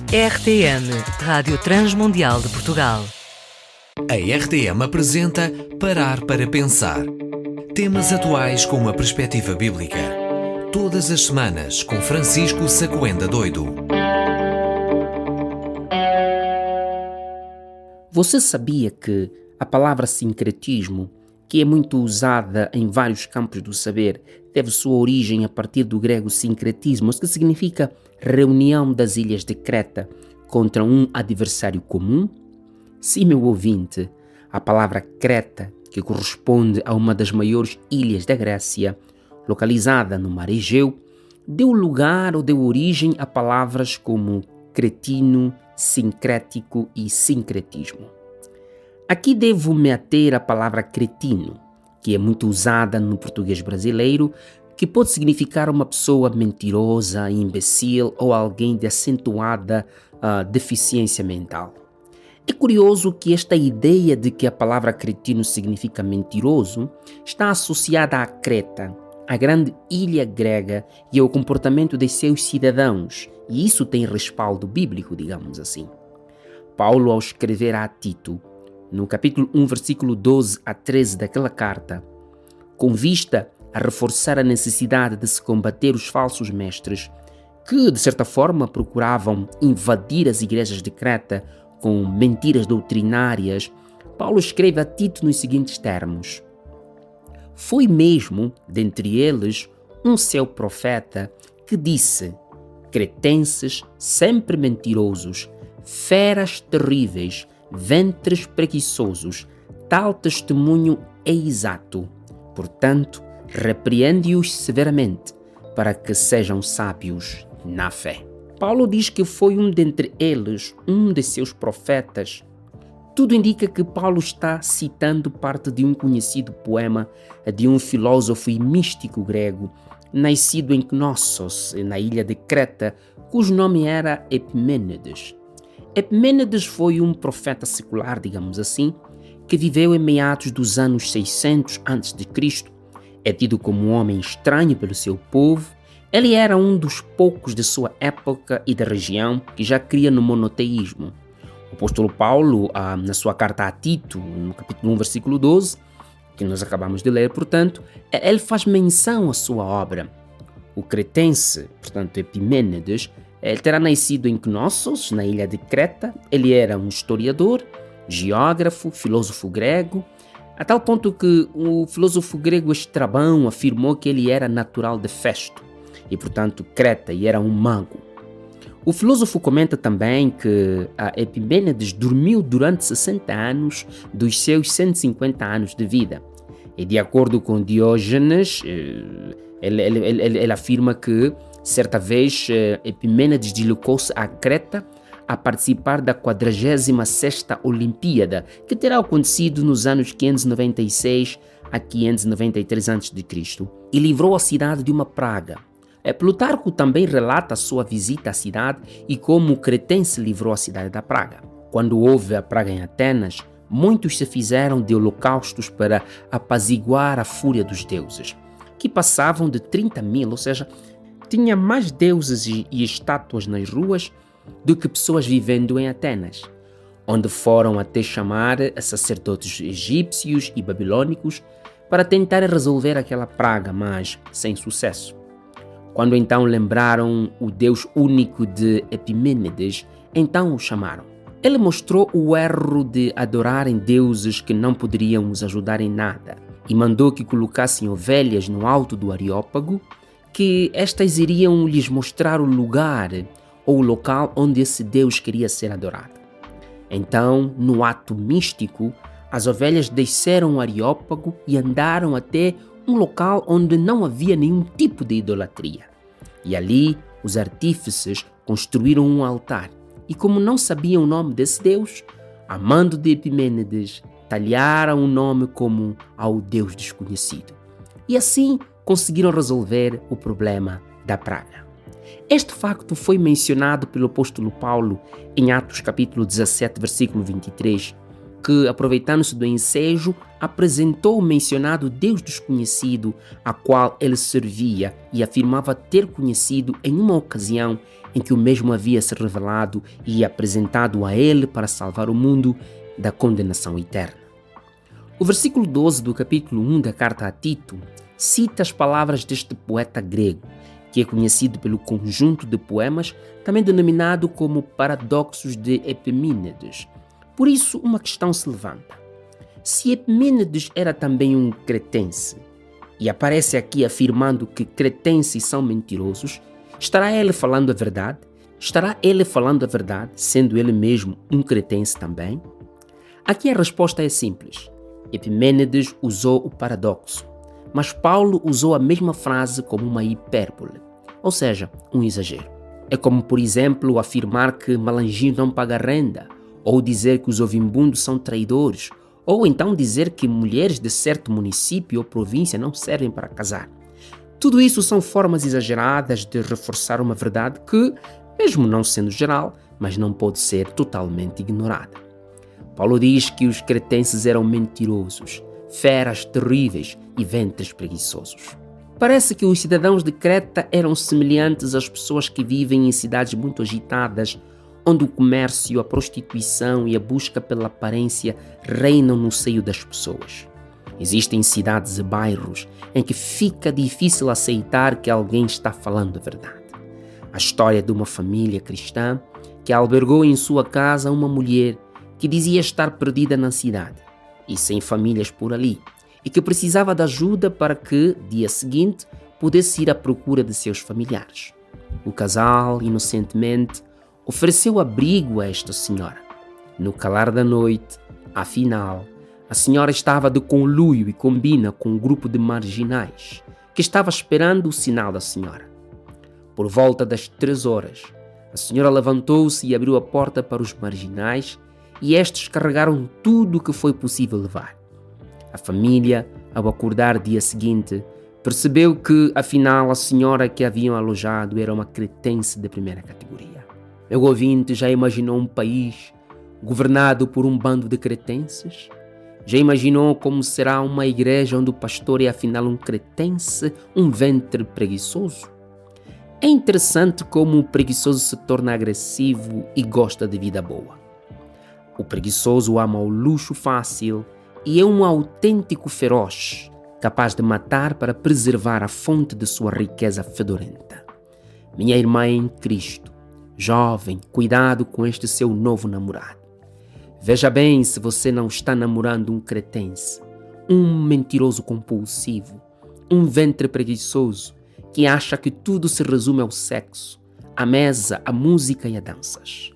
RTM, Rádio Transmundial de Portugal. A RTM apresenta Parar para Pensar. Temas atuais com uma perspectiva bíblica. Todas as semanas com Francisco Sacouenda Doido. Você sabia que a palavra sincretismo, que é muito usada em vários campos do saber, teve sua origem a partir do grego sincretismos, que significa reunião das ilhas de Creta contra um adversário comum? Sim, meu ouvinte, a palavra Creta, que corresponde a uma das maiores ilhas da Grécia, localizada no Mar Egeu, deu lugar ou deu origem a palavras como cretino, sincrético e sincretismo. Aqui devo me ater à palavra cretino, que é muito usada no português brasileiro, que pode significar uma pessoa mentirosa, imbecil ou alguém de acentuada deficiência mental. É curioso que esta ideia de que a palavra cretino significa mentiroso está associada à Creta, a grande ilha grega, e ao comportamento de seus cidadãos, e isso tem respaldo bíblico, digamos assim. Paulo, ao escrever a Tito, no capítulo 1, versículo 12 a 13 daquela carta, com vista a reforçar a necessidade de se combater os falsos mestres, que, de certa forma, procuravam invadir as igrejas de Creta com mentiras doutrinárias, Paulo escreve a Tito nos seguintes termos: foi mesmo, dentre eles, um seu profeta que disse: cretenses sempre mentirosos, feras terríveis, ventres preguiçosos, tal testemunho é exato. Portanto, repreende-os severamente, para que sejam sábios na fé. Paulo diz que foi um dentre eles, um de seus profetas. Tudo indica que Paulo está citando parte de um conhecido poema de um filósofo e místico grego, nascido em Knossos, na ilha de Creta, cujo nome era Epimênides. Epimênides foi um profeta secular, digamos assim, que viveu em meados dos anos 600 a.C. É tido como um homem estranho pelo seu povo. Ele era um dos poucos de sua época e da região que já cria no monoteísmo. O apóstolo Paulo, na sua carta a Tito, no capítulo 1, versículo 12, que nós acabamos de ler, portanto, ele faz menção à sua obra. O cretense, portanto, Epimênides, ele terá nascido em Knossos, na ilha de Creta. Ele era um historiador, geógrafo, filósofo grego, a tal ponto que o filósofo grego Estrabão afirmou que ele era natural de Festo e, portanto, Creta, e era um mago. O filósofo comenta também que Epimênides dormiu durante 60 anos dos seus 150 anos de vida. E, de acordo com Diógenes, ele afirma que certa vez, Epimênides deslocou-se a Creta a participar da 46ª Olimpíada, que terá acontecido nos anos 596 a 593 a.C., e livrou a cidade de uma praga. Plutarco também relata a sua visita à cidade e como o cretense livrou a cidade da praga. Quando houve a praga em Atenas, muitos se fizeram de holocaustos para apaziguar a fúria dos deuses, que passavam de 30.000, ou seja, tinha mais deuses e estátuas nas ruas do que pessoas vivendo em Atenas, onde foram até chamar a sacerdotes egípcios e babilônicos para tentar resolver aquela praga, mas sem sucesso. Quando então lembraram o Deus único de Epimênides, então o chamaram. Ele mostrou o erro de adorarem deuses que não poderiam os ajudar em nada e mandou que colocassem ovelhas no alto do Areópago, que estas iriam lhes mostrar o lugar ou o local onde esse Deus queria ser adorado. Então, no ato místico, as ovelhas desceram o Areópago e andaram até um local onde não havia nenhum tipo de idolatria. E ali, os artífices construíram um altar. E como não sabiam o nome desse Deus, a mando de Epimênides, talharam o nome como ao Deus desconhecido. E assim, conseguiram resolver o problema da praga. Este facto foi mencionado pelo apóstolo Paulo em Atos capítulo 17, versículo 23, que, aproveitando-se do ensejo, apresentou o mencionado Deus desconhecido, a qual ele servia e afirmava ter conhecido em uma ocasião em que o mesmo havia se revelado e apresentado a ele para salvar o mundo da condenação eterna. O versículo 12 do capítulo 1 da carta a Tito cita as palavras deste poeta grego, que é conhecido pelo conjunto de poemas, também denominado como Paradoxos de Epimênides. Por isso, uma questão se levanta. Se Epimênides era também um cretense, e aparece aqui afirmando que cretenses são mentirosos, estará ele falando a verdade? Estará ele falando a verdade, sendo ele mesmo um cretense também? Aqui a resposta é simples. Epimênides usou o paradoxo, mas Paulo usou a mesma frase como uma hipérbole, ou seja, um exagero. É como, por exemplo, afirmar que Malanginho não paga renda, ou dizer que os ovimbundos são traidores, ou então dizer que mulheres de certo município ou província não servem para casar. Tudo isso são formas exageradas de reforçar uma verdade que, mesmo não sendo geral, mas não pode ser totalmente ignorada. Paulo diz que os cretenses eram mentirosos, feras terríveis e ventres preguiçosos. Parece que os cidadãos de Creta eram semelhantes às pessoas que vivem em cidades muito agitadas, onde o comércio, a prostituição e a busca pela aparência reinam no seio das pessoas. Existem cidades e bairros em que fica difícil aceitar que alguém está falando a verdade. A história de uma família cristã que albergou em sua casa uma mulher que dizia estar perdida na cidade e sem famílias por ali, e que precisava de ajuda para que, dia seguinte, pudesse ir à procura de seus familiares. O casal, inocentemente, ofereceu abrigo a esta senhora. No calar da noite, afinal, a senhora estava de conluio e combina com um grupo de marginais que estava esperando o sinal da senhora. Por volta das 3 horas, a senhora levantou-se e abriu a porta para os marginais e estes carregaram tudo o que foi possível levar. A família, ao acordar dia seguinte, percebeu que, afinal, a senhora que haviam alojado era uma cretense de primeira categoria. Meu ouvinte já imaginou um país governado por um bando de cretenses? Já imaginou como será uma igreja onde o pastor é afinal um cretense, um ventre preguiçoso? É interessante como o preguiçoso se torna agressivo e gosta de vida boa. O preguiçoso ama o luxo fácil e é um autêntico feroz, capaz de matar para preservar a fonte de sua riqueza fedorenta. Minha irmã em Cristo, jovem, cuidado com este seu novo namorado. Veja bem se você não está namorando um cretense, um mentiroso compulsivo, um ventre preguiçoso que acha que tudo se resume ao sexo, à mesa, à música e a danças.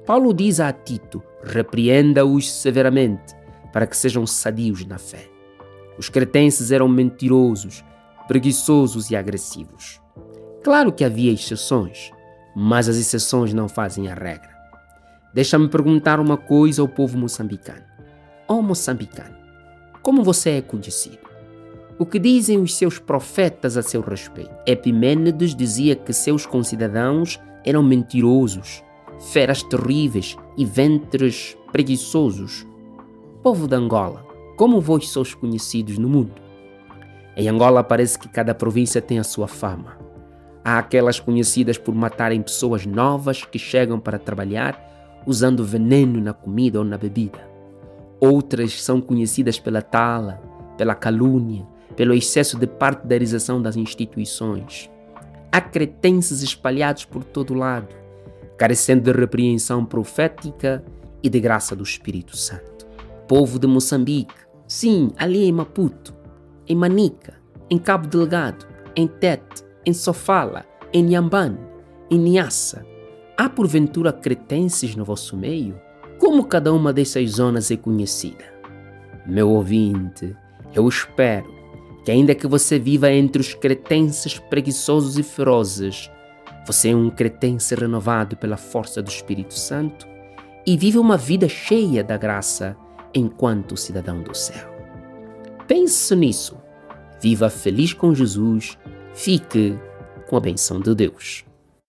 Paulo diz a Tito: repreenda-os severamente, para que sejam sadios na fé. Os cretenses eram mentirosos, preguiçosos e agressivos. Claro que havia exceções, mas as exceções não fazem a regra. Deixa-me perguntar uma coisa ao povo moçambicano. Ó moçambicano, como você é conhecido? O que dizem os seus profetas a seu respeito? Epimênides dizia que seus concidadãos eram mentirosos, feras terríveis e ventres preguiçosos. Povo de Angola, como vós sois conhecidos no mundo? Em Angola parece que cada província tem a sua fama. Há aquelas conhecidas por matarem pessoas novas que chegam para trabalhar usando veneno na comida ou na bebida. Outras são conhecidas pela tala, pela calúnia, pelo excesso de partidarização das instituições. Há cretenses espalhados por todo lado, carecendo de repreensão profética e de graça do Espírito Santo. Povo de Moçambique, sim, ali em Maputo, em Manica, em Cabo Delgado, em Tete, em Sofala, em Nhambane, em Niassa. Há porventura cretenses no vosso meio? Como cada uma dessas zonas é conhecida? Meu ouvinte, eu espero que ainda que você viva entre os cretenses preguiçosos e ferozes, você é um cretense renovado pela força do Espírito Santo e vive uma vida cheia da graça enquanto cidadão do céu. Pense nisso. Viva feliz com Jesus. Fique com a bênção de Deus.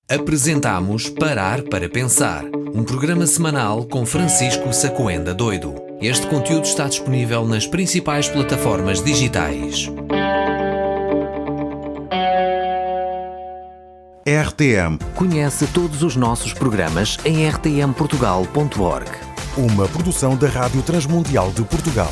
Apresentamos Parar para Pensar, um programa semanal com Francisco Sacoenda Doido. Este conteúdo está disponível nas principais plataformas digitais. RTM. Conhece todos os nossos programas em rtmportugal.org. Uma produção da Rádio Transmundial de Portugal.